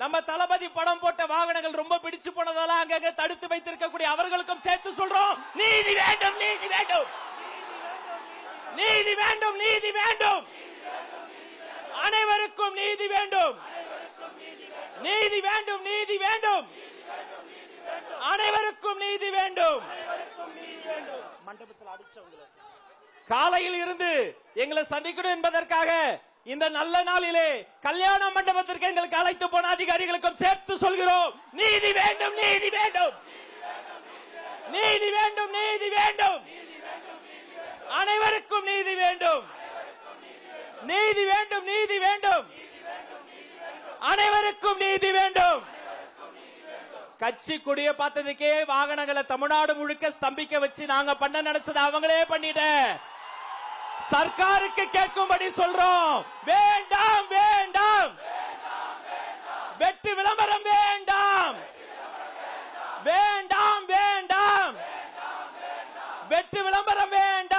நம்ம தளபதி படம் போட்ட வாகனங்கள் ரொம்ப பிடிச்சு போனதால அங்க தடுத்து வைத்திருக்கக்கூடிய அவர்களுக்கும் சேர்த்து சொல்றோம், நீதி வேண்டும், நீதி வேண்டும், நீதி வேண்டும், நீதி வேண்டும், அனைவருக்கும் நீதி வேண்டும், நீதி வேண்டும், நீதி வேண்டும், அனைவருக்கும் நீதி வேண்டும். மண்டபத்தில் அடிச்சவங்க காலையில் இருந்து எங்களை சந்திக்கணும் என்பதற்காக இந்த நல்ல நாளிலே கல்யாண மண்டபத்திற்கு எங்களுக்கு அழைத்து போன அதிகாரிகளுக்கும் சேர்த்து சொல்கிறோம், நீதி வேண்டும், நீதி வேண்டும், நீதி வேண்டும், நீதி வேண்டும், அனைவருக்கும் நீதி வேண்டும், நீதி வேண்டும், நீதி வேண்டும், அனைவருக்கும் நீதி வேண்டும். கட்சி கொடிய பார்த்ததுக்கே வாகனங்களை தமிழ்நாடு முழுக்க ஸ்தம்பிக்க வச்சு நாங்க பண்ண நினைச்சது அவங்களே பண்ணிட்ட. சர்க்காருக்கு கேட்கும்படி சொல்றோம், வேண்டாம், வேண்டாம், வெட்டு விளம்பரம் வேண்டாம், வேண்டாம், வேண்டாம், வெட்டு விளம்பரம் வேண்டாம்.